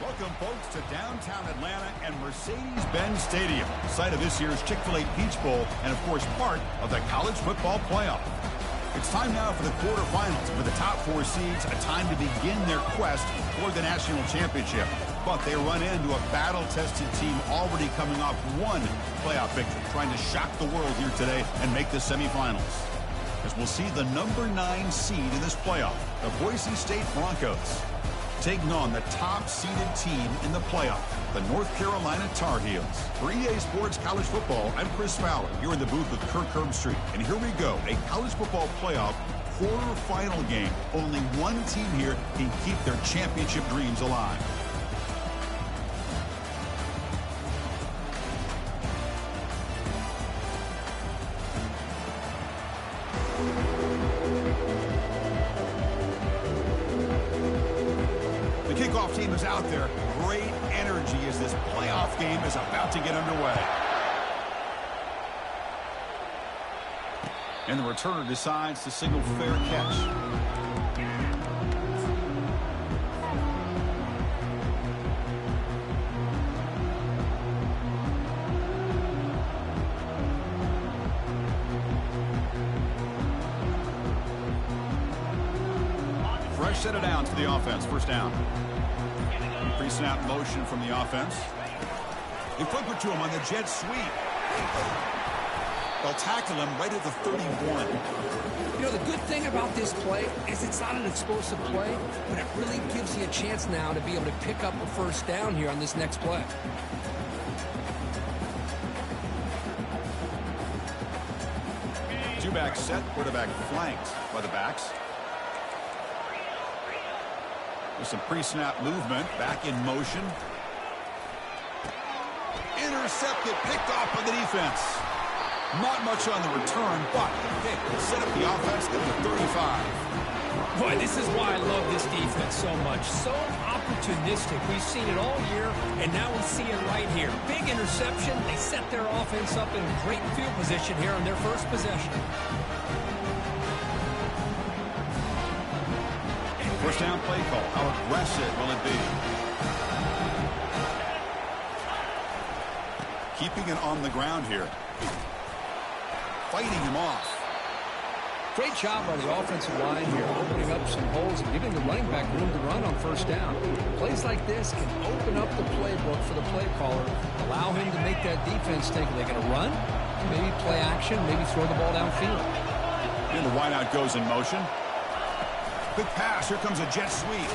Welcome, folks, to downtown Atlanta and Mercedes-Benz Stadium, site of this year's Chick-fil-A Peach Bowl and, of course, part of the college football playoff. It's time now for the quarterfinals for the top four seeds, a time to begin their quest for the national championship. But they run into a battle-tested team already coming off one playoff victory, trying to shock the world here today and make the semifinals. As we'll see the number 9 seed in this playoff, the Boise State Broncos, taking on the top-seeded team in the playoff, the North Carolina Tar Heels. For EA Sports College Football, I'm Chris Fowler, here in the booth with Kirk Herbstreit. And here we go, a college football playoff quarterfinal game. Only one team here can keep their championship dreams alive. Kickoff team is out there. Great energy as this playoff game is about to get underway. And the returner decides to signal fair catch. Fresh set of downs for the offense. First down. Pre-snap motion from the offense. They flip it to him on the jet sweep. They'll tackle him right at the 31. You know, the good thing about this play is it's not an explosive play, but it really gives you a chance now to be able to pick up a first down here on this next play. Two-back set, quarterback flanked by the backs. With some pre-snap movement, back in motion. Intercepted, picked off by the defense. Not much on the return, but the pick will set up the offense at the 35. Boy, this is why I love this defense so much. So opportunistic. We've seen it all year, and now we see it right here. Big interception. They set their offense up in great field position here on their first possession. First down play call. How aggressive will it be? Keeping it on the ground here. Fighting him off. Great job by the offensive line here, opening up some holes and giving the running back room to run on first down. Plays like this can open up the playbook for the play caller, allow him to make that defense think, are they going to run? Maybe play action, maybe throw the ball downfield. And the wideout goes in motion. Quick pass. Here comes a jet sweep.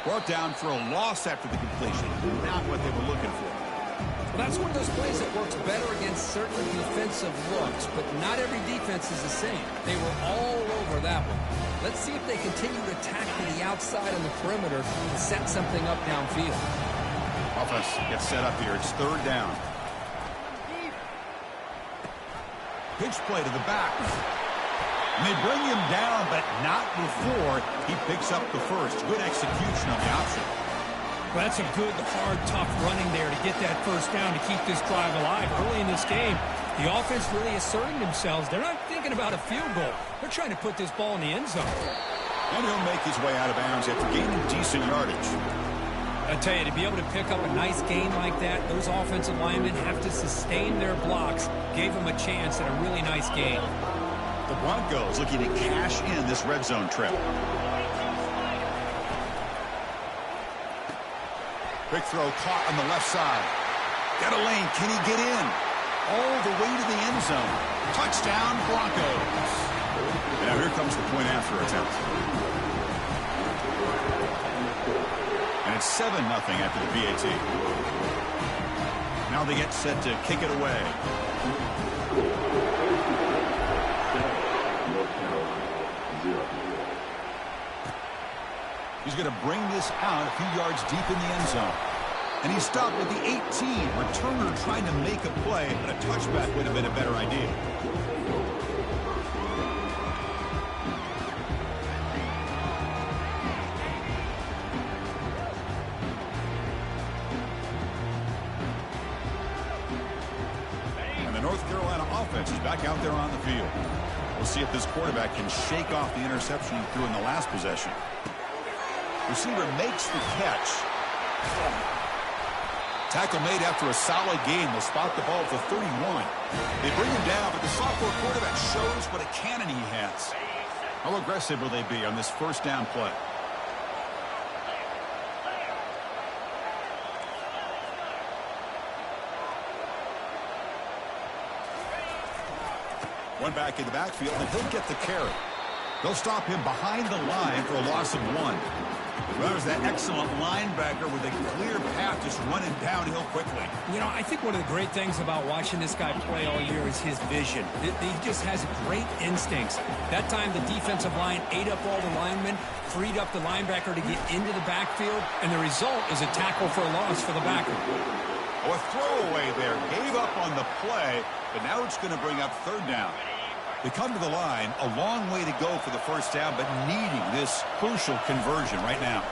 Brought down for a loss after the completion. Not what they were looking for. Well, that's one of those plays that works better against certain defensive looks, but not every defense is the same. They were all over that one. Let's see if they continue to attack to the outside on the perimeter and set something up downfield. Offense gets set up here. It's third down. Pitch play to the back. And they bring him down, but not before he picks up the first. Good execution on the option. Well, that's a good, hard, tough running there to get that first down to keep this drive alive. Early in this game, the offense really asserting themselves. They're not thinking about a field goal. They're trying to put this ball in the end zone. And he'll make his way out of bounds after gaining decent yardage. I tell you, to be able to pick up a nice gain like that, those offensive linemen have to sustain their blocks. Gave them a chance at a really nice gain. The Broncos looking to cash in this red zone trip. Quick throw caught on the left side. Got a lane. Can he get in? All the way to the end zone. Touchdown, Broncos. Now here comes the point after attempt. And it's 7-0 after the PAT. Now they get set to kick it away. He's going to bring this out a few yards deep in the end zone. And he's stopped at the 18. Returner trying to make a play, but a touchback would have been a better idea. And the North Carolina offense is back out there on the field. We'll see if this quarterback can shake off the interception he threw in the last possession. Receiver makes the catch. Tackle made after a solid game. They'll spot the ball at the 31. They bring him down, but the sophomore quarterback shows what a cannon he has. How aggressive will they be on this first down play? One back in the backfield, and he'll get the carry. They'll stop him behind the line for a loss of 1. Well, there's that excellent linebacker with a clear path just running downhill quickly. You know, I think one of the great things about watching this guy play all year is his vision. He just has great instincts. That time the defensive line ate up all the linemen, freed up the linebacker to get into the backfield, and the result is a tackle for a loss for the backer. Oh, a throwaway there. Gave up on the play, but now it's going to bring up third down. They come to the line, a long way to go for the first down, but needing this crucial conversion right now.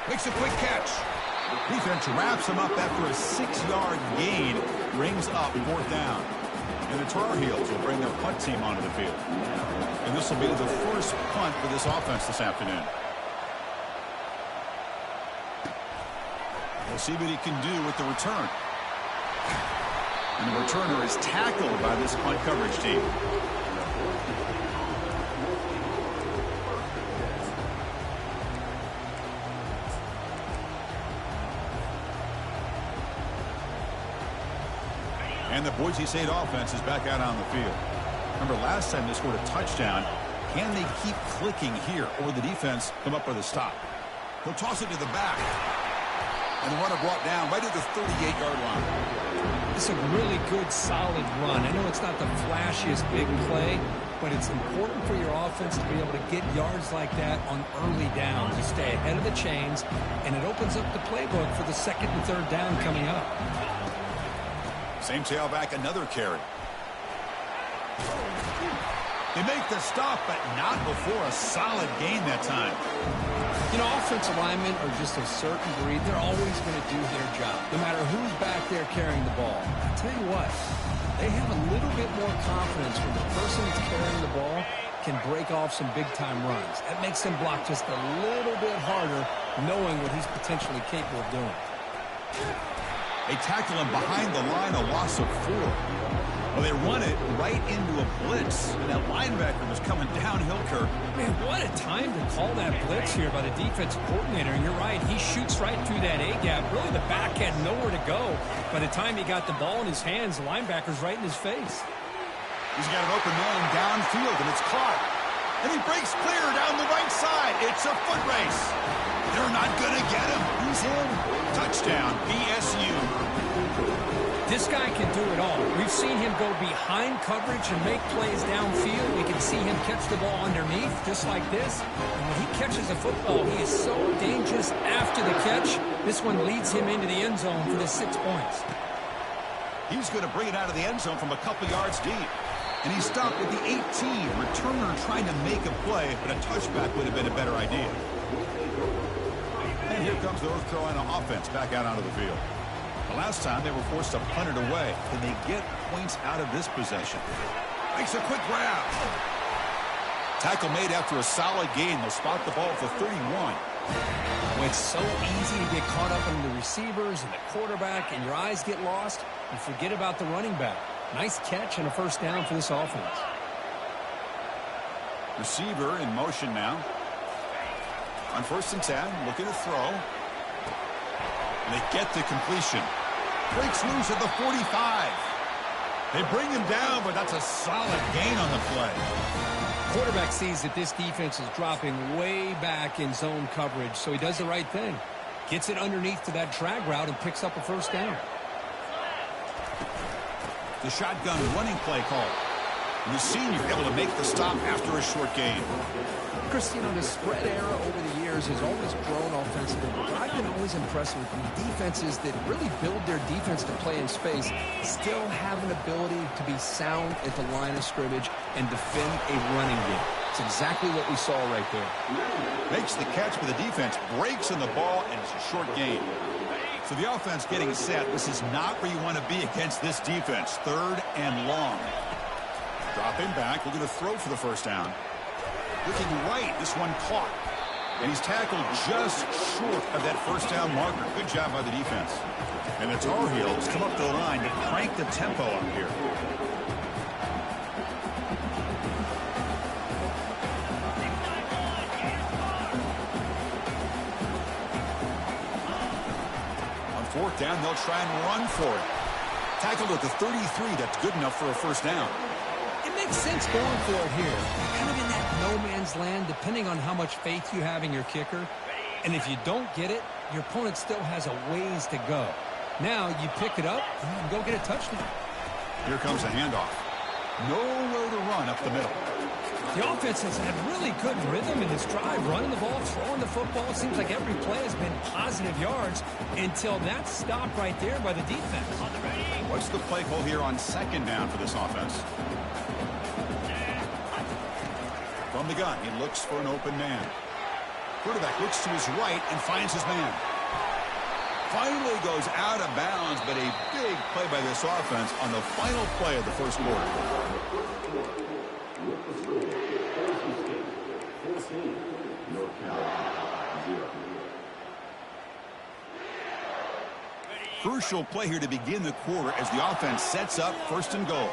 Makes a quick catch. Defense wraps him up after a 6-yard gain, brings up fourth down. And the Tar Heels will bring their punt team onto the field. And this will be the first punt for this offense this afternoon. We'll see what he can do with the return. And the returner is tackled by this punt coverage team. And the Boise State offense is back out on the field. Remember, last time they scored a touchdown. Can they keep clicking here, or the defense come up with a stop? He'll toss it to the back. And the runner brought down right at the 38-yard line. It's a really good, solid run. I know it's not the flashiest big play, but it's important for your offense to be able to get yards like that on early downs. You stay ahead of the chains, and it opens up the playbook for the second and third down coming up. Same tailback, another carry. They make the stop, but not before a solid gain that time. You know, offensive linemen are just a certain breed. They're always going to do their job, no matter who's back there carrying the ball. I'll tell you what, they have a little bit more confidence when the person that's carrying the ball can break off some big-time runs. That makes them block just a little bit harder, knowing what he's potentially capable of doing. They tackle him behind the line, a loss of 4. Well, they run it right into a blitz, and that linebacker was coming downhill, Kirk. Man, what a time to call that blitz here by the defensive coordinator. And you're right, he shoots right through that A-gap. Really, the back had nowhere to go. By the time he got the ball in his hands, the linebacker's right in his face. He's got an open man downfield, and it's caught. And he breaks clear down the right side. It's a foot race. They're not going to get him. He's in. Touchdown, BSU. This guy can do it all. We've seen him go behind coverage and make plays downfield. We can see him catch the ball underneath, just like this. And when he catches a football, he is so dangerous after the catch. This one leads him into the end zone for the 6 points. He's going to bring it out of the end zone from a couple yards deep. And he stopped at the 18. Returner trying to make a play, but a touchback would have been a better idea. And here comes the North Carolina offense back out onto the field. The last time they were forced to punt it away. Can they get points out of this possession? Makes a quick grab. Tackle made after a solid gain. They'll spot the ball for 31. Well, it's so easy to get caught up in the receivers and the quarterback, and your eyes get lost. You forget about the running back. Nice catch and a first down for this offense. Receiver in motion now. On 1st and 10, looking to throw. And they get the completion. Breaks loose at the 45. They bring him down, but that's a solid gain on the play. Quarterback sees that this defense is dropping way back in zone coverage, so he does the right thing. Gets it underneath to that drag route and picks up a first down. The shotgun running play call. And the senior able to make the stop after a short gain. Chris, you know, the spread era over the years has always grown offensively, but I've been always impressed with the defenses that really build their defense to play in space, still have an ability to be sound at the line of scrimmage and defend a running game. It's exactly what we saw right there. Makes the catch for the defense, breaks in the ball, and it's a short gain. So the offense getting set. This is not where you want to be against this defense. 3rd and long. Drop him back. We're going to throw for the first down. Looking right. This one caught. And he's tackled just short of that first down marker. Good job by the defense. And the Tar Heels come up to the line to crank the tempo up here. On fourth down, they'll try and run for it. Tackled at the 33. That's good enough for a first down. It makes sense going for it here. Kind of in that no man's land, depending on how much faith you have in your kicker. And if you don't get it, your opponent still has a ways to go. Now you pick it up and you can go get a touchdown. Here comes a handoff. Nowhere to run up the middle. The offense has had really good rhythm in this drive, running the ball, throwing the football. It seems like every play has been positive yards until that stop right there by the defense. What's the play call here on second down for this offense? From the gun, he looks for an open man. Quarterback looks to his right and finds his man. Finally goes out of bounds, but a big play by this offense on the final play of the first quarter. Crucial play here to begin the quarter as the offense sets up first and goal.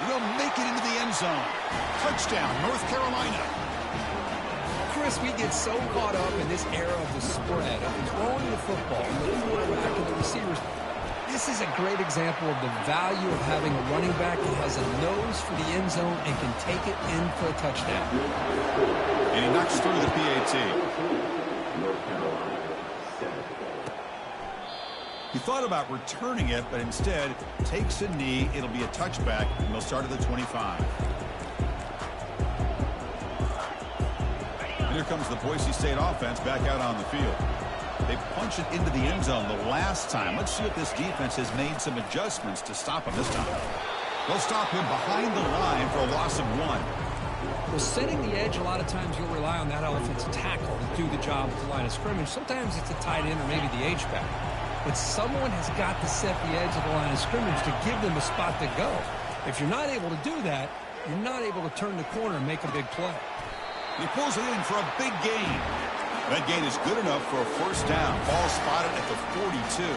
Will make it into the end zone. Touchdown, North Carolina. Chris, we get so caught up in this era of the spread, of throwing the football, the quarterback and the receivers. This is a great example of the value of having a running back that has a nose for the end zone and can take it in for a touchdown. And he knocks through the PAT. He thought about returning it, but instead takes a knee. It'll be a touchback, and they'll start at the 25. And here comes the Boise State offense back out on the field. They punch it into the end zone the last time. Let's see if this defense has made some adjustments to stop him this time. They'll stop him behind the line for a loss of 1. Well, setting the edge, a lot of times you'll rely on that offensive tackle to do the job at the line of scrimmage. Sometimes it's a tight end or maybe the H-back. But someone has got to set the edge of the line of scrimmage to give them a spot to go. If you're not able to do that, you're not able to turn the corner and make a big play. He pulls it in for a big gain. That gain is good enough for a first down. Ball spotted at the 42.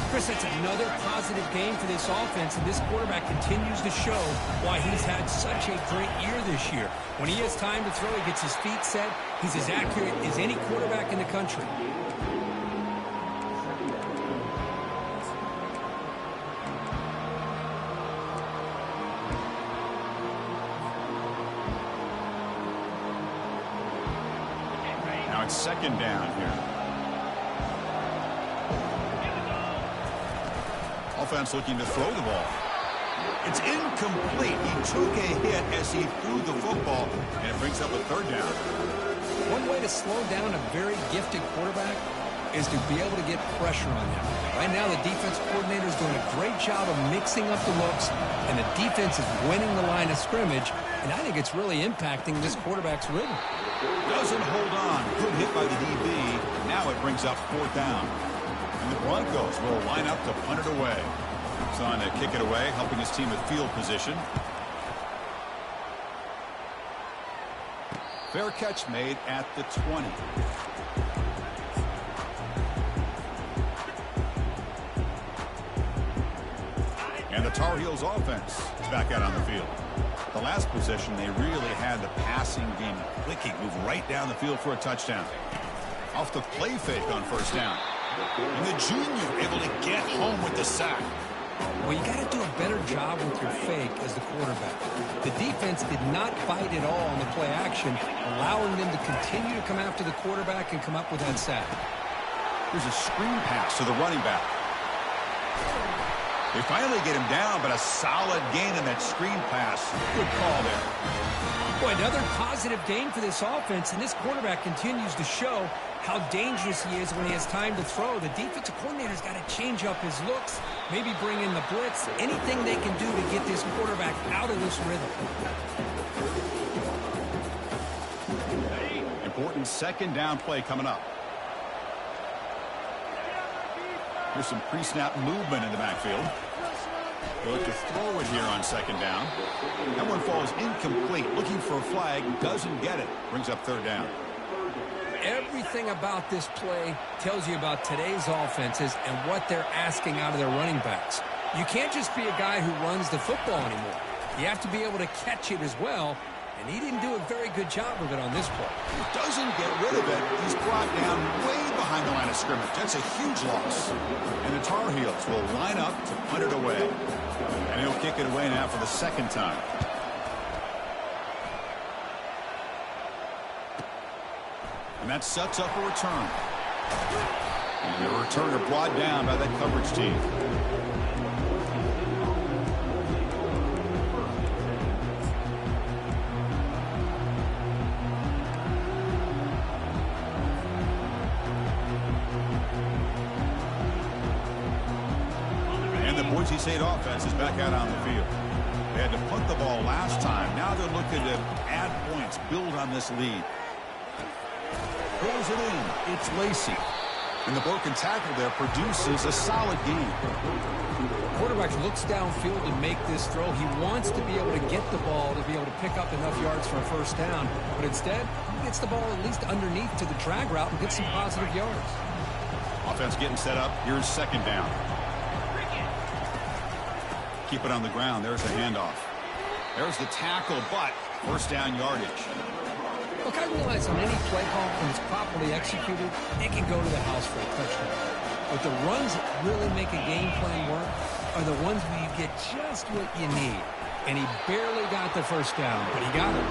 Chris, that's another positive game for this offense, and this quarterback continues to show why he's had such a great year this year. When he has time to throw, he gets his feet set. He's as accurate as any quarterback in the country. Second down here. Offense looking to throw the ball. It's incomplete. He took a hit as he threw the football, and it brings up a third down. One way to slow down a very gifted quarterback is to be able to get pressure on him. Right now, the defense coordinator is doing a great job of mixing up the looks, and the defense is winning the line of scrimmage, and I think it's really impacting this quarterback's rhythm. Doesn't hold on. Good hit by the DB. Now it brings up fourth down. And the Broncos will line up to punt it away. It's on to kick it away, helping his team with field position. Fair catch made at the 20. And the Tar Heels offense is back out on the field. The last possession, they really had the passing game clicking, move right down the field for a touchdown. Off the play fake on first down. And the junior able to get home with the sack. Well, you got to do a better job with your fake as the quarterback. The defense did not fight at all on the play action, allowing them to continue to come after the quarterback and come up with that sack. Here's a screen pass to the running back. They finally get him down, but a solid gain in that screen pass. Good call there. Boy, another positive gain for this offense, and this quarterback continues to show how dangerous he is when he has time to throw. The defensive coordinator's got to change up his looks, maybe bring in the blitz, anything they can do to get this quarterback out of this rhythm. Important second down play coming up. Here's some pre-snap movement in the backfield. They look to throw it here on second down. That one falls incomplete. Looking for a flag. Doesn't get it. Brings up third down. Everything about this play tells you about today's offenses and what they're asking out of their running backs. You can't just be a guy who runs the football anymore. You have to be able to catch it as well, and he didn't do a very good job of it on this play. He doesn't get rid of it. He's brought down way behind the line of scrimmage. That's a huge loss. And the Tar Heels will line up to punt it away. And he'll kick it away now for the second time. And that sets up a return. And the returner brought down by that coverage team. And the Boise State offense is back out on the field. They had to punt the ball last time. Now they're looking to add points, build on this lead. Pulls it in. It's Lacey. And the broken tackle there produces a solid game. Quarterback looks downfield to make this throw. He wants to be able to get the ball to be able to pick up enough yards for a first down. But instead, he gets the ball at least underneath to the drag route and gets some positive yards. Offense getting set up. Here's second down. Keep it on the ground. There's the handoff. There's the tackle, but first down yardage. Look, I realize on any play call, when it's properly executed, it can go to the house for a touchdown. But the runs that really make a game plan work are the ones where you get just what you need. And he barely got the first down, but he got it.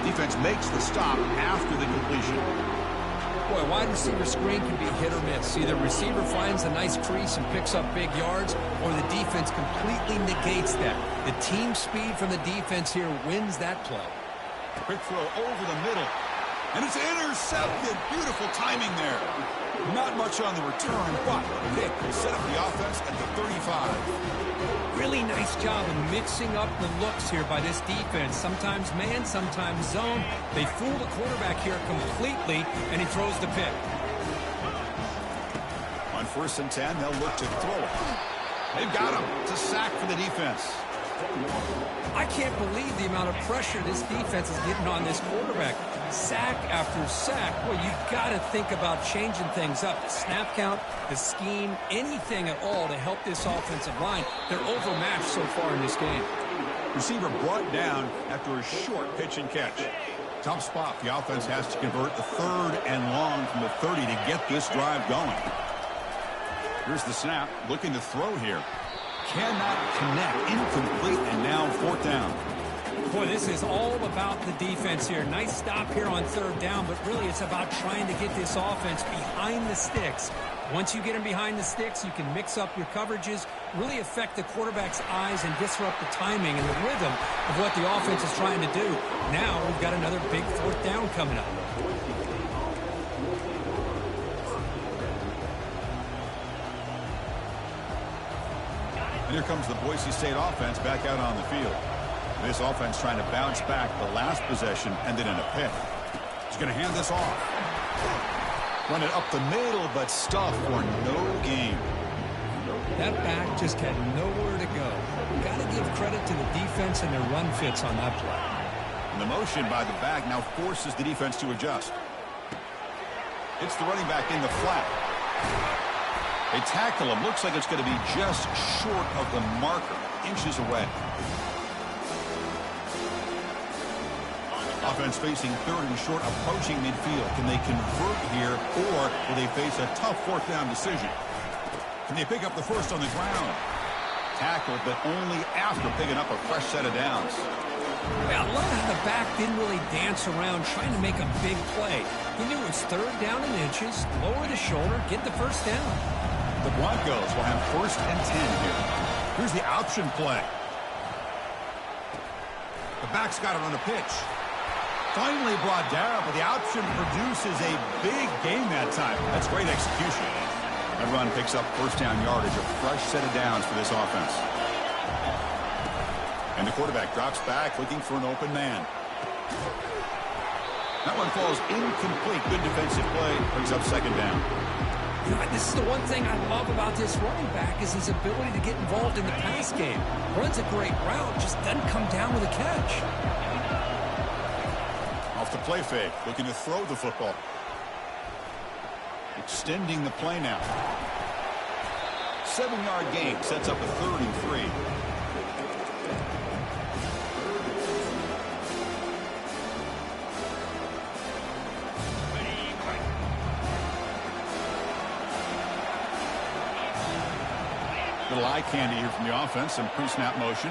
Defense makes the stop after the completion. Boy, wide receiver screen can be hit or miss. Either receiver finds a nice crease and picks up big yards, or the defense completely negates that. The team speed from the defense here wins that play. Quick throw over the middle. And it's intercepted. Beautiful timing there. Not much on the return, but the pick will set up the offense at the 35. Really nice job of mixing up the looks here by this defense. Sometimes man, sometimes zone. They fool the quarterback here completely, and he throws the pick. On 1st and 10, they'll look to throw it. They've got him. It's a sack for the defense. I can't believe the amount of pressure this defense is getting on this quarterback. Sack after sack. Well, you've got to think about changing things up. The snap count, the scheme, anything at all to help this offensive line. They're overmatched so far in this game. Receiver brought down after a short pitch and catch. Tough spot. The offense has to convert the 3rd and long from the 30 to get this drive going. Here's the snap. Looking to throw here. Cannot connect. Incomplete, and now 4th down. Boy, this is all about the defense here. Nice stop here on 3rd down, but really it's about trying to get this offense behind the sticks. Once you get them behind the sticks, you can mix up your coverages, really affect the quarterback's eyes and disrupt the timing and the rhythm of what the offense is trying to do. Now we've got another big 4th down coming up. And here comes the Boise State offense back out on the field. This offense trying to bounce back. The last possession ended in a pick. He's going to hand this off. Run it up the middle, but stuff for no gain. That back just had nowhere to go. Got to give credit to the defense and their run fits on that play. And the motion by the back now forces the defense to adjust. It's the running back in the flat. They tackle him. Looks like it's going to be just short of the marker. Inches away. Offense facing 3rd and short, approaching midfield. Can they convert here, or will they face a tough 4th down decision? Can they pick up the first on the ground? Tackled, but only after picking up a fresh set of downs. Yeah, I love how the back didn't really dance around trying to make a big play. He knew it was 3rd down in inches, lower the shoulder, get the first down. The Broncos will have 1st and 10 here. Here's the option play. The back's got it on the pitch. Finally brought down, but the option produces a big gain that time. That's great execution. That run picks up 1st down yardage, a fresh set of downs for this offense. And the quarterback drops back, looking for an open man. That one falls incomplete. Good defensive play. Brings up 2nd down. This is the one thing I love about this running back is his ability to get involved in the pass game. Runs a great route, just doesn't come down with a catch. Off the play fake, looking to throw the football. Extending the play now. 7-yard gain sets up a 3rd and 3. Little eye candy here from the offense. Some pre-snap motion.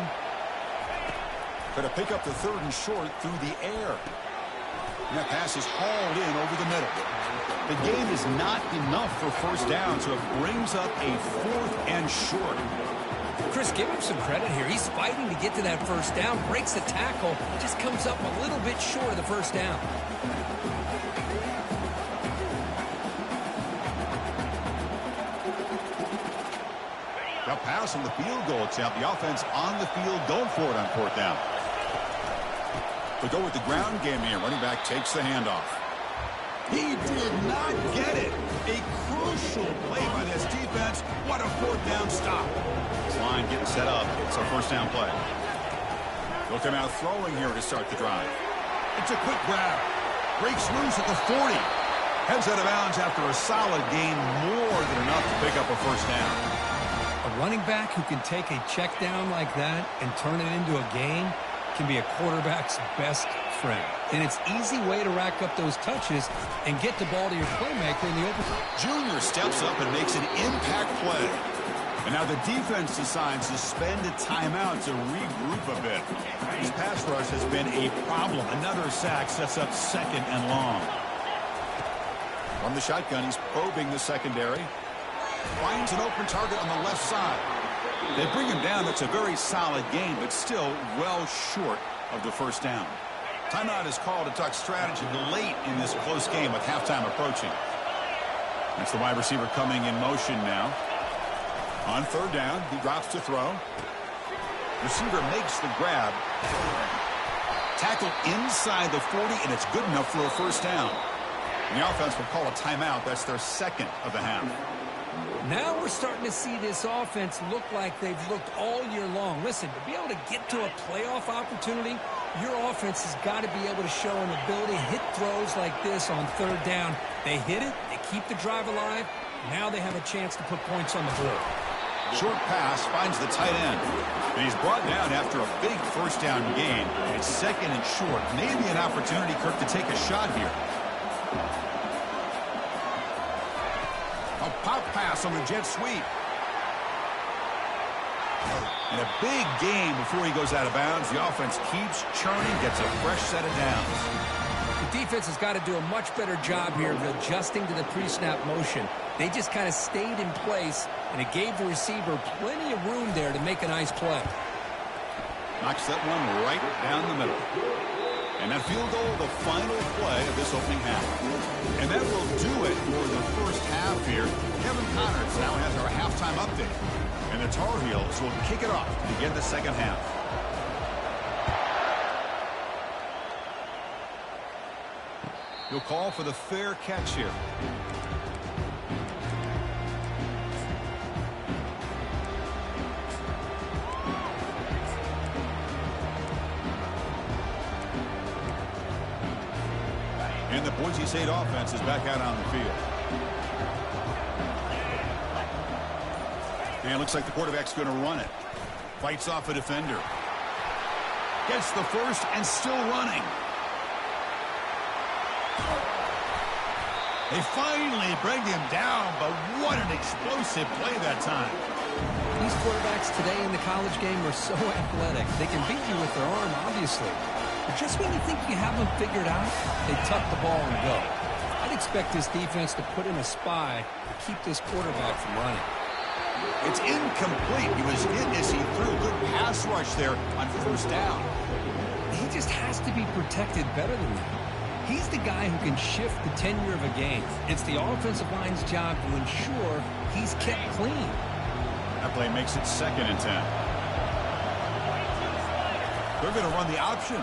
Going to pick up the 3rd and short through the air. And that pass is hauled in over the middle. The gain is not enough for first down, so it brings up a 4th and short. Chris, give him some credit here. He's fighting to get to that first down, breaks the tackle, just comes up a little bit short of the first down. Now pass on the field goal attempt. The offense on the field going for it on 4th down. We go with the ground game here. Running back takes the handoff. He did not get it. A crucial play by this defense. What a 4th down stop. This line getting set up. It's our first down play. Look him out throwing here to start the drive. It's a quick grab. Breaks loose at the 40. Heads out of bounds after a solid gain, more than enough to pick up a first down. A running back who can take a check down like that and turn it into a gain can be a quarterback's best friend. And it's an easy way to rack up those touches and get the ball to your playmaker in the open. Junior steps up and makes an impact play. And now the defense decides to spend a timeout to regroup a bit. His pass rush has been a problem. Another sack sets up 2nd and long. From the shotgun, he's probing the secondary. Finds an open target on the left side. They bring him down. That's a very solid gain, but still well short of the first down. Timeout is called to talk strategy late in this close game with halftime approaching. That's the wide receiver coming in motion now. On 3rd down, he drops to throw. Receiver makes the grab. Tackle inside the 40, and it's good enough for a first down. And the offense will call a timeout. That's their 2nd of the half. Now we're starting to see this offense look like they've looked all year long. Listen, to be able to get to a playoff opportunity, your offense has got to be able to show an ability to hit throws like this on 3rd down. They hit it, they keep the drive alive. Now they have a chance to put points on the board. Short pass finds the tight end. And he's brought down after a big first down gain. It's 2nd and short. Maybe an opportunity, Kirk, to take a shot here. A pop pass on the jet sweep. And a big gain before he goes out of bounds. The offense keeps churning, gets a fresh set of downs. The defense has got to do a much better job here of adjusting to the pre-snap motion. They just kind of stayed in place, and it gave the receiver plenty of room there to make a nice play. Knocks that one right down the middle. And that field goal, the final play of this opening half. And that will do it for the first half here. Kevin Connors now has our halftime update. And the Tar Heels will kick it off to begin the second half. He'll call for the fair catch here. And the Boise State offense is back out on the field. And it looks like the quarterback's going to run it. Fights off a defender. Gets the first and still running. They finally bring him down, but what an explosive play that time. These quarterbacks today in the college game are so athletic. They can beat you with their arm, obviously. But just when you think you have them figured out, they tuck the ball and go. I'd expect this defense to put in a spy to keep this quarterback from running. It's incomplete. He was hit as he threw. Good pass rush there on first down. He just has to be protected better than that. He's the guy who can shift the tenure of a game. It's the offensive line's job to ensure he's kept clean. That play makes it 2nd and 10. They're going to run the option.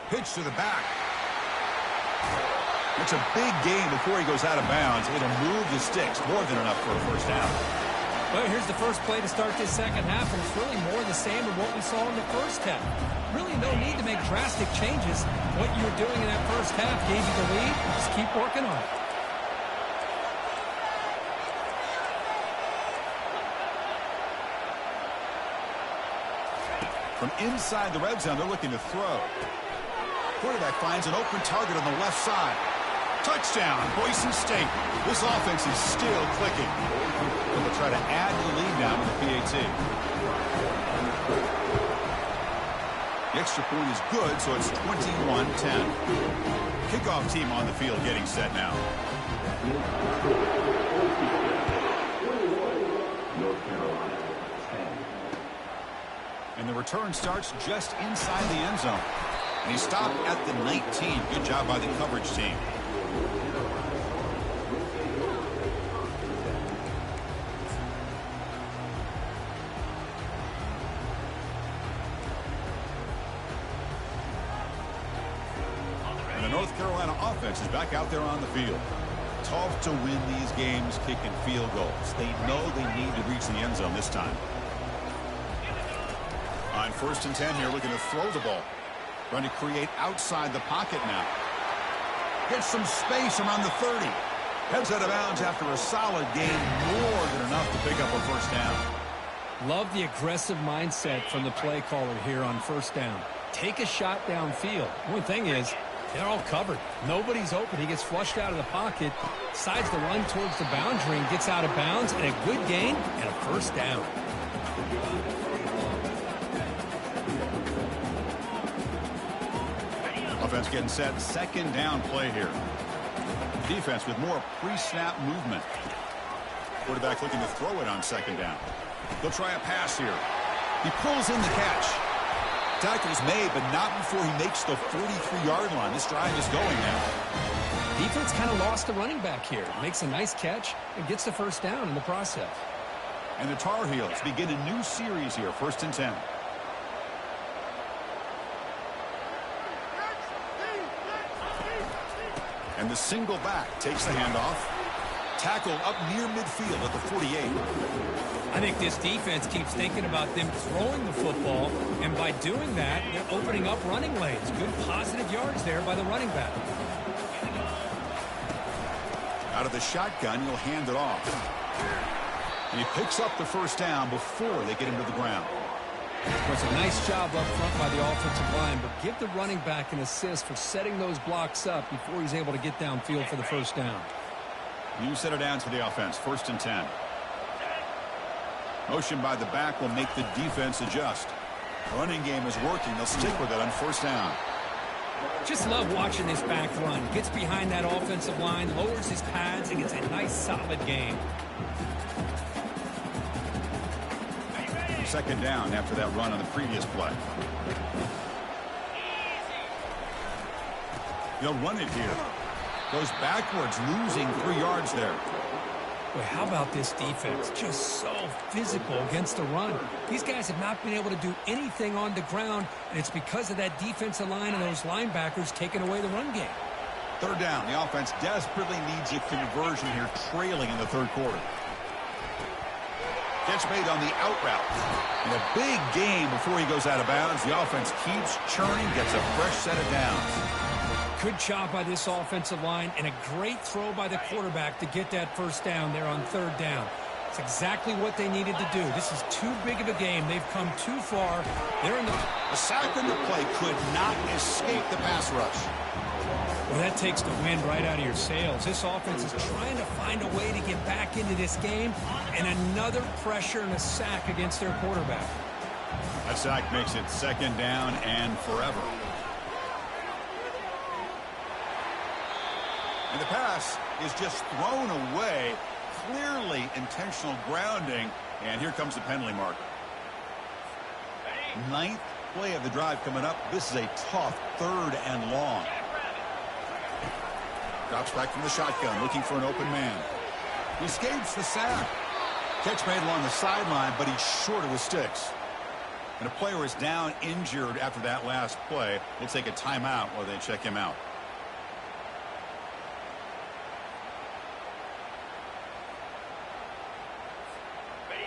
Pitch to the back. It's a big game before he goes out of bounds. It'll move the sticks, more than enough for a first down. Well, here's the first play to start this second half, and it's really more the same of what we saw in the first half. Really no need to make drastic changes. What you were doing in that first half gave you the lead. Just keep working on it. From inside the red zone, they're looking to throw. Quarterback finds an open target on the left side. Touchdown, Boise State. This offense is still clicking. They'll try to add to the lead now with the PAT. The extra point is good, so it's 21-10. Kickoff team on the field getting set now. And the return starts just inside the end zone. And he stopped at the 19. Good job by the coverage team. And the North Carolina offense is back out there on the field. Tough to win these games kicking field goals. They know they need to reach the end zone this time. On 1st and 10 here, looking to throw the ball. Trying to create outside the pocket now. Gets some space around the 30. Heads out of bounds after a solid gain, more than enough to pick up a first down. Love the aggressive mindset from the play caller here on first down. Take a shot downfield. Only thing is, they're all covered. Nobody's open. He gets flushed out of the pocket, decides to run towards the boundary and gets out of bounds, and a good gain and a first down. Offense getting set. Second down play here. Defense with more pre-snap movement. Quarterback looking to throw it on second down. They'll try a pass here. He pulls in the catch. Tackle's made, but not before he makes the 43-yard line. This drive is going now. Defense kind of lost the running back here. Makes a nice catch and gets the first down in the process. And the Tar Heels begin a new series here. 1st and 10. And the single back takes the handoff. Tackle up near midfield at the 48. I think this defense keeps thinking about them throwing the football, and by doing that, they're opening up running lanes. Good positive yards there by the running back. Out of the shotgun, he'll hand it off. And he picks up the first down before they get him to the ground. Well, it's a nice job up front by the offensive line, but give the running back an assist for setting those blocks up before he's able to get downfield for the first down. New center down to the offense. 1st and 10. Motion by the back will make the defense adjust. Running game is working. They'll stick with it on first down. Just love watching this back run. Gets behind that offensive line, lowers his pads, and gets a nice solid gain. Second down after that run on the previous play. He'll run it here. Goes backwards, losing 3 yards there. Boy, how about this defense? Just so physical against the run. These guys have not been able to do anything on the ground, and it's because of that defensive line and those linebackers taking away the run game. Third down. The offense desperately needs a conversion here, trailing in the third quarter. Catch made on the out route. And a big gain before he goes out of bounds. The offense keeps churning, gets a fresh set of downs. Good job by this offensive line, and a great throw by the quarterback to get that first down there on third down. It's exactly what they needed to do. This is too big of a game. They've come too far. They're in the sack in the play could not escape the pass rush. Well, that takes the wind right out of your sails. This offense is trying to find a way to get back into this game, and another pressure and a sack against their quarterback. That sack makes it second down and forever. And the pass is just thrown away. Clearly intentional grounding, and here comes the penalty marker. 9th play of the drive coming up. This is a tough 3rd and long. Drops back from the shotgun, looking for an open man. He escapes the sack. Catch made along the sideline, but he's short of the sticks. And a player is down injured after that last play. We'll take a timeout while they check him out.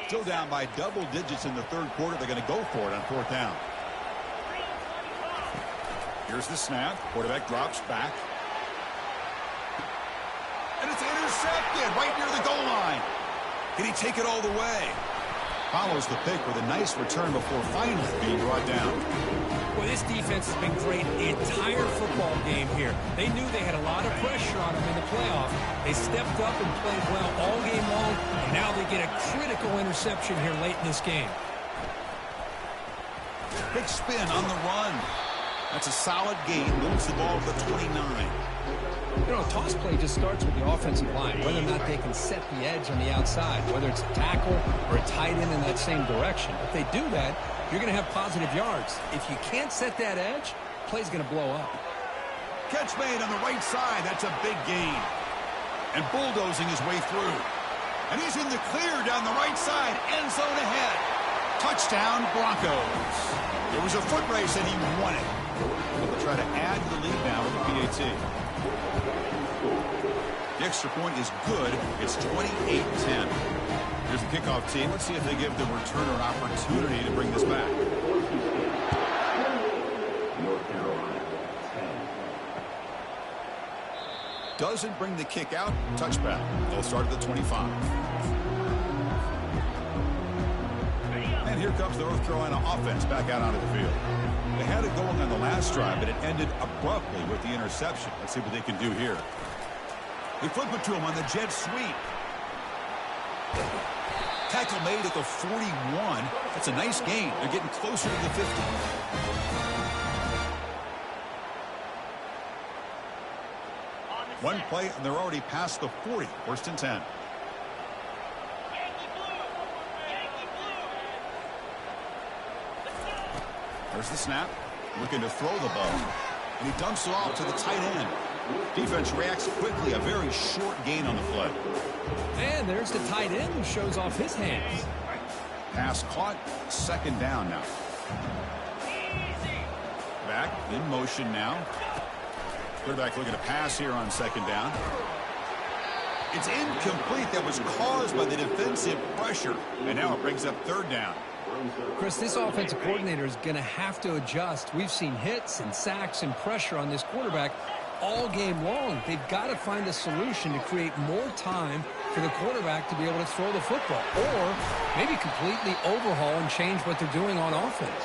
Still down by double digits in the third quarter. They're going to go for it on fourth down. Here's the snap. Quarterback drops back. And it's intercepted right near the goal line. Can he take it all the way? Follows the pick with a nice return before finally being brought down. Well, this defense has been great the entire football game here. They knew they had a lot of pressure on them in the playoff. They stepped up and played well all game long, and now they get a critical interception here late in this game. Big spin on the run. That's a solid gain. Moves the ball to the 29. You know, a toss play just starts with the offensive line, whether or not they can set the edge on the outside, whether it's a tackle or a tight end in that same direction. If they do that, you're going to have positive yards. If you can't set that edge, play's going to blow up. Catch made on the right side. That's a big gain. And bulldozing his way through. And he's in the clear down the right side. End zone ahead. Touchdown, Broncos. There was a foot race and he won it. They'll try to add to the lead now with the PAT. The extra point is good. It's 28-10. Here's the kickoff team. Let's see if they give the returner an opportunity to bring this back. Doesn't bring the kick out. Touchback. They'll start at the 25. And here comes the North Carolina offense back out onto the field. They had it going on the last drive, but it ended abruptly with the interception. Let's see what they can do here. They flip it to him on the jet sweep. Tackle made at the 41. That's a nice gain. They're getting closer to the 50. One play, and they're already past the 40. First and 10. There's the snap. Looking to throw the ball. And he dumps it off to the tight end. Defense reacts quickly. A very short gain on the play. And there's the tight end who shows off his hands. Pass caught. Second down now. Back in motion now. Quarterback looking to pass here on second down. It's incomplete. That was caused by the defensive pressure. And now it brings up third down. Chris, this offensive coordinator is going to have to adjust. We've seen hits and sacks and pressure on this quarterback all game long. They've got to find a solution to create more time for the quarterback to be able to throw the football, or maybe completely overhaul and change what they're doing on offense.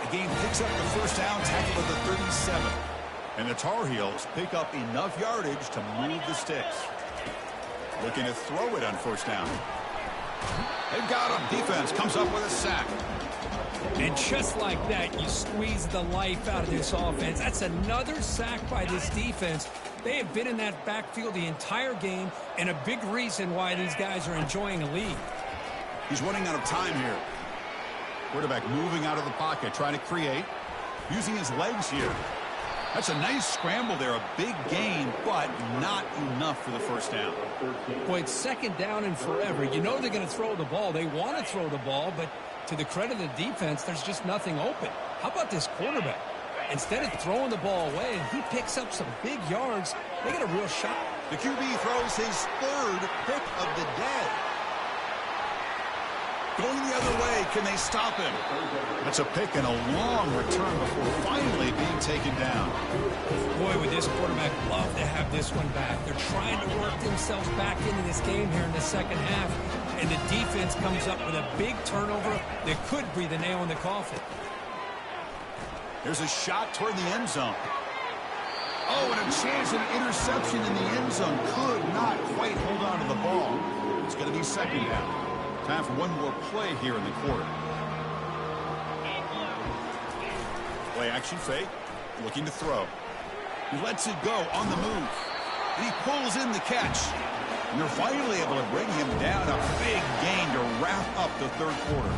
The game picks up the first down, tackle at the 37. And the Tar Heels pick up enough yardage to move the sticks. Looking to throw it on first down. They've got him. Defense comes up with a sack. And just like that, you squeeze the life out of this offense. That's another sack by this defense. They have been in that backfield the entire game, and a big reason why these guys are enjoying a lead. He's running out of time here. Quarterback moving out of the pocket, trying to create. Using his legs here. That's a nice scramble there, a big gain, but not enough for the first down. Boy, it's second down and forever. You know they're going to throw the ball. They want to throw the ball, but to the credit of the defense, there's just nothing open. How about this quarterback? Instead of throwing the ball away, and he picks up some big yards, they get a real shot. The QB throws his third pick of the day. Going the other way, can they stop him? That's a pick and a long return before finally being taken down. Boy, would this quarterback love to have this one back. They're trying to work themselves back into this game here in the second half, and the defense comes up with a big turnover that could be the nail in the coffin. There's a shot toward the end zone. Oh, and a chance at an interception in the end zone. Could not quite hold on to the ball. It's going to be second down. Time for one more play here in the quarter. Play action fake. Looking to throw. He lets it go on the move. And he pulls in the catch. And they're finally able to bring him down. A big gain to wrap up the third quarter.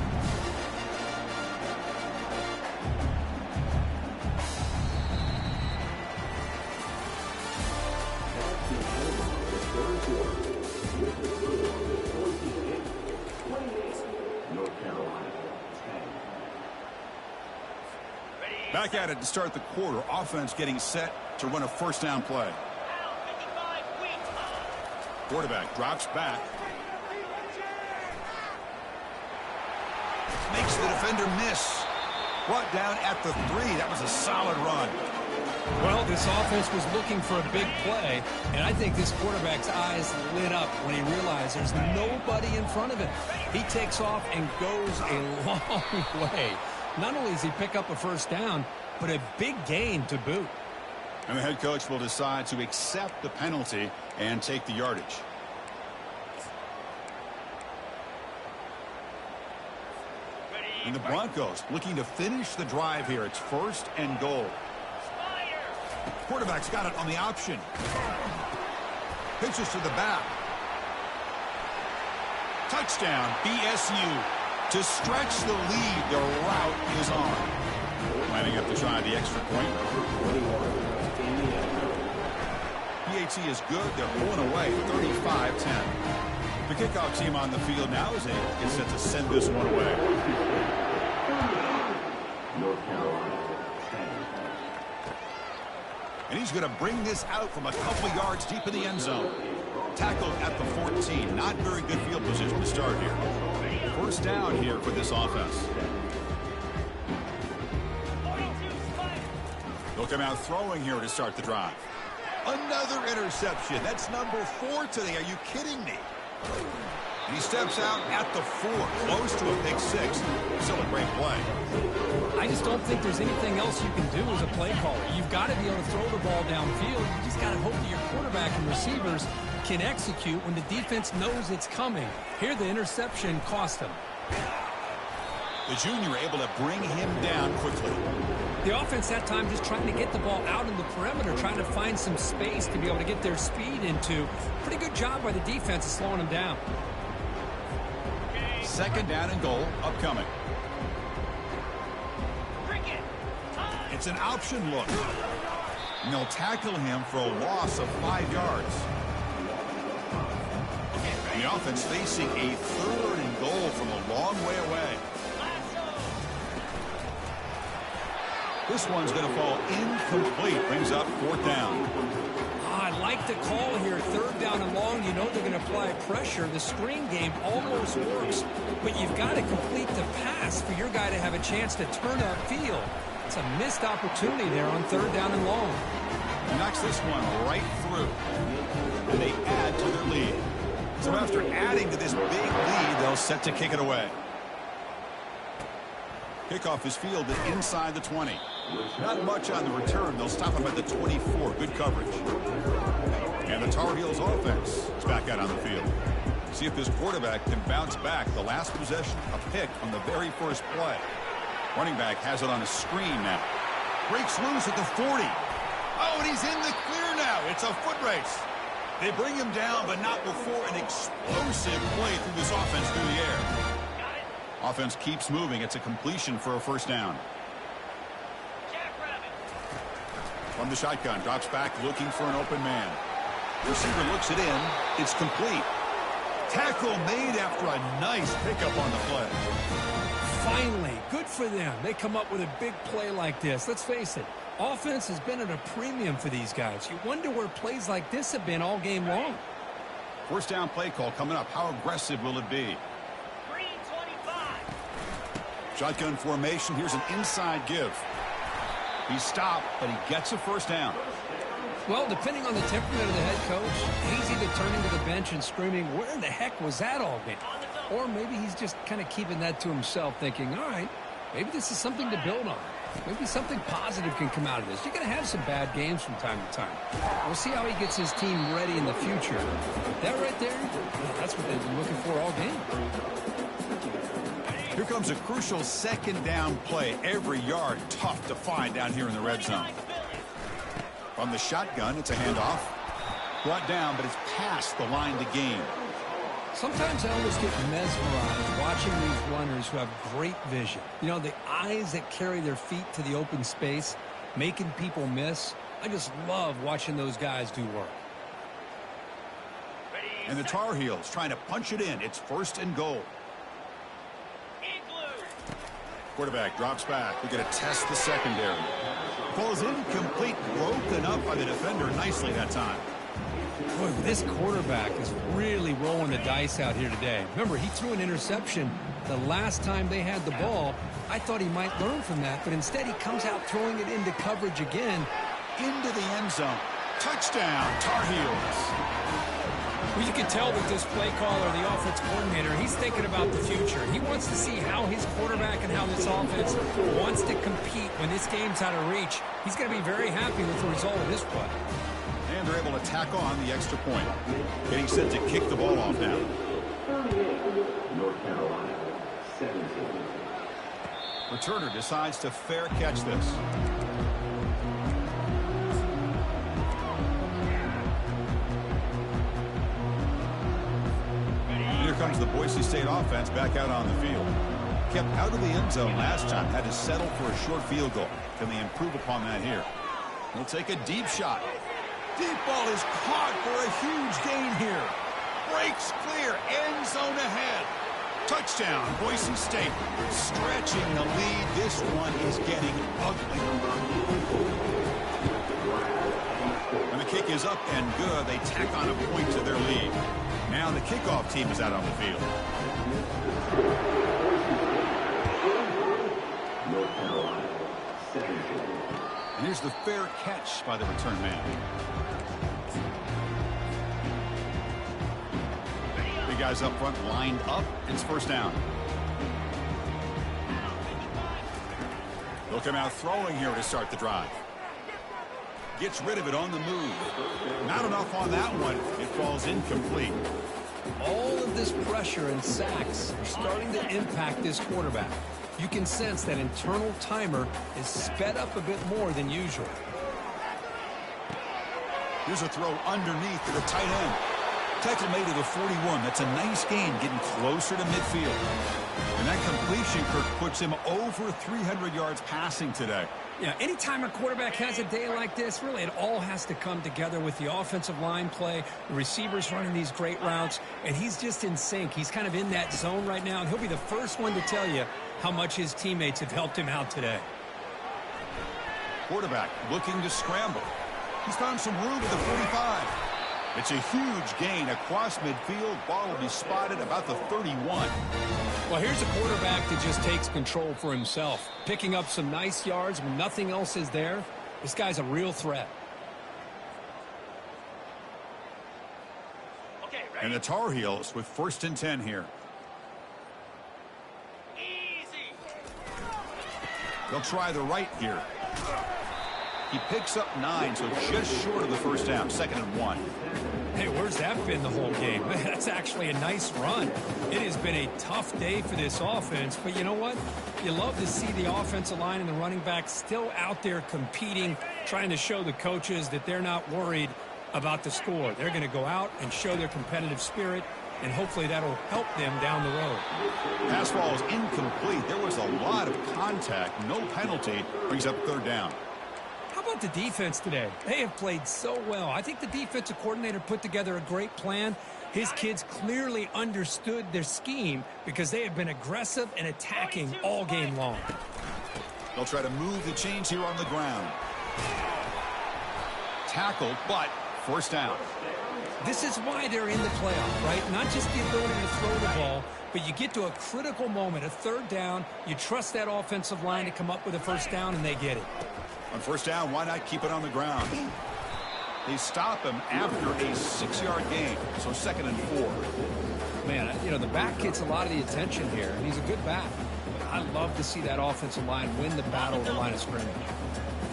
Back at it to start the quarter. Offense getting set to run a first down play. Quarterback drops back. makes the defender miss. Brought down at the 3. That was a solid run. Well, this offense was looking for a big play, and I think this quarterback's eyes lit up when he realized there's nobody in front of him. He takes off and goes a long way. Not only does he pick up a first down, but a big gain to boot. And the head coach will decide to accept the penalty and take the yardage. And the Broncos looking to finish the drive here. It's 1st and goal. Quarterback's got it on the option. Pitches to the back. Touchdown, BSU. To stretch the lead, the route is on. Lining up to try the extra point. PAT is good. They're pulling away 35-10. The kickoff team on the field now is set to send this one away. And he's going to bring this out from a couple yards deep in the end zone. Tackled at the 14. Not very good field position to start here. First down here for this offense. They'll come out throwing here to start the drive. Another interception. That's number 4 today. Are you kidding me? And he steps out at the 4. Close to a pick 6. Still a great play. I just don't think there's anything else you can do as a play caller. You've got to be able to throw the ball downfield. You just got to hope that your quarterback and receivers can execute when the defense knows it's coming. Here, the interception cost him. The junior able to bring him down quickly. The offense that time just trying to get the ball out in the perimeter, trying to find some space to be able to get their speed into. Pretty good job by the defense of slowing him down. 2nd down and goal upcoming. It's an option look. And they'll tackle him for a loss of 5 yards. And the offense facing a 3rd and goal from a long way away. This one's going to fall incomplete. Brings up 4th down. I like the call here. 3rd down and long. You know they're going to apply pressure. The screen game almost works, but you've got to complete the pass for your guy to have a chance to turn upfield. It's a missed opportunity there on 3rd down and long. He knocks this one right through. And they add to their lead. So after adding to this big lead, they'll set to kick it away. Kickoff is fielded inside the 20. Not much on the return. They'll stop him at the 24. Good coverage. And the Tar Heels offense is back out on the field. See if this quarterback can bounce back. The last possession, a pick on the very first play. Running back has it on a screen now. Breaks loose at the 40. Oh, and he's in the clear now. It's a foot race. They bring him down, but not before an explosive play through this offense through the air. Offense keeps moving. It's a completion for a 1st down. From the shotgun, drops back looking for an open man. Receiver looks it in. It's complete. Tackle made after a nice pickup on the play. Finally, good for them. They come up with a big play like this. Let's face it, offense has been at a premium for these guys. You wonder where plays like this have been all game long. 1st down play call coming up. How aggressive will it be? 325. Shotgun formation. Here's an inside give. He's stopped, but he gets a 1st down. Well, depending on the temperament of the head coach, he's either turning to the bench and screaming, where the heck was that all game? Or maybe he's just kind of keeping that to himself, thinking, all right, maybe this is something to build on. Maybe something positive can come out of this. You're going to have some bad games from time to time. We'll see how he gets his team ready in the future. That right there, that's what they've been looking for all game. Here comes a crucial 2nd down play. Every yard tough to find down here in the red zone. From the shotgun, it's a handoff. Brought down, but it's past the line to gain. Sometimes I almost get mesmerized watching these runners who have great vision. You know, the eyes that carry their feet to the open space, making people miss. I just love watching those guys do work. And the Tar Heels trying to punch it in. It's 1st and goal. Quarterback drops back. We're going to test the secondary. Falls incomplete, broken up by the defender nicely that time. Boy, this quarterback is really rolling the dice out here today. Remember, he threw an interception the last time they had the ball. I thought he might learn from that, but instead he comes out throwing it into coverage again. Into the end zone. Touchdown, Tar Heels. Well, you can tell that this play caller, the offense coordinator, he's thinking about the future. He wants to see how his quarterback and how this offense wants to compete when this game's out of reach. He's going to be very happy with the result of this play. And they're able to tack on the extra point. Getting set to kick the ball off now. North Carolina, 17. Returner decides to fair catch this. Here comes the Boise State offense back out on the field. Kept out of the end zone last time. Had to settle for a short field goal. Can they improve upon that here? He'll take a deep shot. Deep ball is caught for a huge gain here. Breaks clear. End zone ahead. Touchdown, Boise State. Stretching the lead. This one is getting ugly. When the kick is up and good, they tack on a point to their lead. Now the kickoff team is out on the field. North Carolina, 17. And here's the fair catch by the return man. Big guys up front lined up. It's first down. They'll come out throwing here to start the drive. Gets rid of it on the move. Not enough on that one. It falls incomplete. All of this pressure and sacks are starting to impact this quarterback. You can sense that internal timer is sped up a bit more than usual. Here's a throw underneath to the tight end. Tackle made to the 41. That's a nice gain, getting closer to midfield. And that completion, Kirk, puts him over 300 yards passing today. Yeah, anytime a quarterback has a day like this, really it all has to come together with the offensive line play, the receivers running these great routes, and he's just in sync. He's kind of in that zone right now, and he'll be the first one to tell you how much his teammates have helped him out today. Quarterback looking to scramble. He's found some room at the 45. It's a huge gain across midfield. Ball will be spotted about the 31. Well, here's a quarterback that just takes control for himself, picking up some nice yards when nothing else is there. This guy's a real threat. Okay, And ready? the Tar Heels with 1st and 10 here. Easy. They'll try the right here. He picks up 9, so just short of the first down. 2nd and 1. Hey, where's that been the whole game? That's actually a nice run. It has been a tough day for this offense, but you know what? You love to see the offensive line and the running back still out there competing, trying to show the coaches that they're not worried about the score. They're going to go out and show their competitive spirit, and hopefully that'll help them down the road. Pass ball is incomplete. There was a lot of contact. No penalty. Brings up 3rd down. How about the defense today? They have played so well. I think the defensive coordinator put together a great plan. His kids clearly understood their scheme because they have been aggressive and attacking all game long. They'll try to move the chains here on the ground. Tackled, but first down. This is why they're in the playoff, right? Not just the ability to throw the ball, but you get to a critical moment, a 3rd down. You trust that offensive line to come up with a first down, and they get it. On first down, why not keep it on the ground? They stop him after a 6-yard gain, so 2nd and 4. Man, you know, the back gets a lot of the attention here, and he's a good back. But I love to see that offensive line win the battle of the line of scrimmage.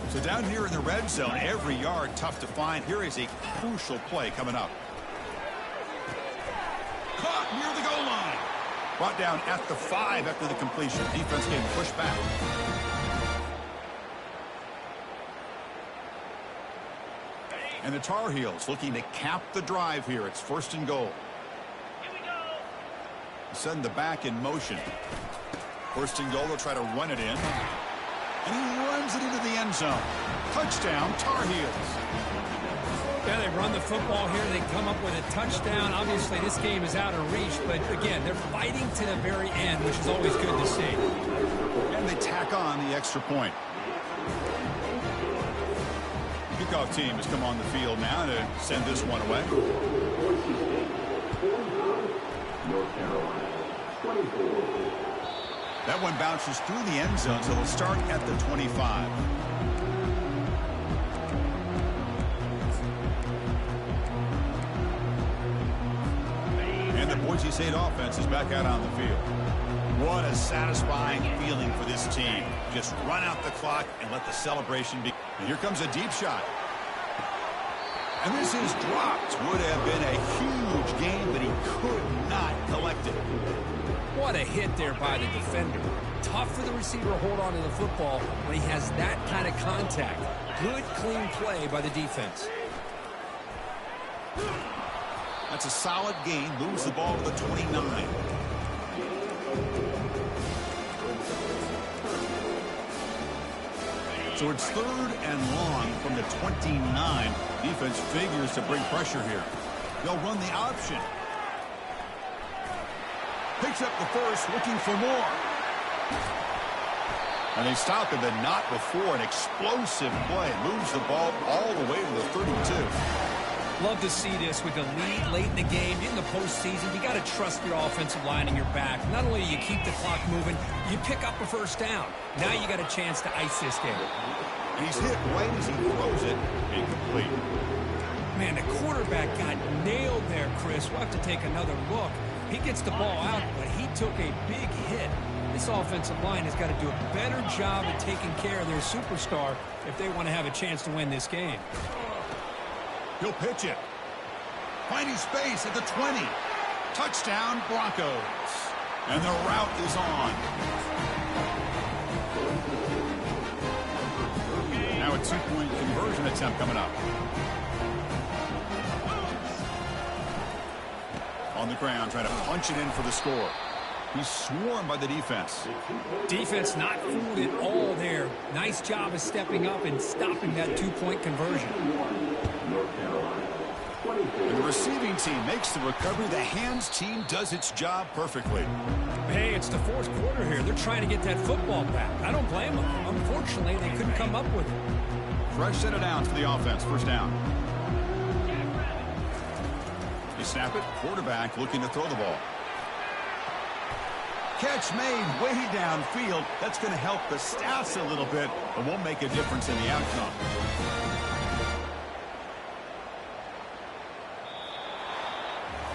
So down here in the red zone, every yard tough to find. Here is a crucial play coming up. Caught near the goal line. Brought down at the 5 after the completion. Defense getting pushed back. And the Tar Heels looking to cap the drive here. It's 1st and goal. Here we go. Send the back in motion. 1st and goal. They'll try to run it in. And he runs it into the end zone. Touchdown, Tar Heels. Yeah, they run the football here. They come up with a touchdown. Obviously, this game is out of reach. But, again, they're fighting to the very end, which is always good to see. And they tack on the extra point. Kickoff team has come on the field now to send this one away. Boise State, 49. North Carolina, 24. That one bounces through the end zone, so it'll start at the 25. And the Boise State offense is back out on the field. What a satisfying feeling for this team. Just run out the clock and let the celebration begin. And here comes a deep shot. And this is dropped. Would have been a huge game, but he could not collect it. What a hit there by the defender. Tough for the receiver to hold on to the football when he has that kind of contact. Good, clean play by the defense. That's a solid gain. Moves the ball to the 29. So it's 3rd and long from the 29. Defense figures to bring pressure here. They'll run the option. Picks up the first, looking for more. And they stop at the not before. An explosive play. Moves the ball all the way to the 32. Love to see this with the lead late in the game. In the postseason, you got to trust your offensive line in your back. Not only do you keep the clock moving, you pick up a first down. Now you got a chance to ice this game. And he's hit right as he throws it. Incomplete. Man, the quarterback got nailed there, Chris. We'll have to take another look. He gets the ball out, but he took a big hit. This offensive line has got to do a better job at taking care of their superstar if they want to have a chance to win this game. He'll pitch it. Finding space at the 20. Touchdown, Broncos. And the route is on. Now a 2-point conversion attempt coming up. On the ground, trying to punch it in for the score. He's swarmed by the defense. Defense not fooled at all there. Nice job of stepping up and stopping that 2-point conversion. And the receiving team makes the recovery. The hands team does its job perfectly. Hey, it's the 4th quarter here. They're trying to get that football back. I don't blame them. Unfortunately, they couldn't come up with it. Fresh set of downs for the offense. First down. You snap it. Quarterback looking to throw the ball. Catch made way downfield. That's going to help the stats a little bit, but won't make a difference in the outcome.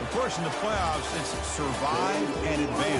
Of course, in the playoffs, it's survive and advance.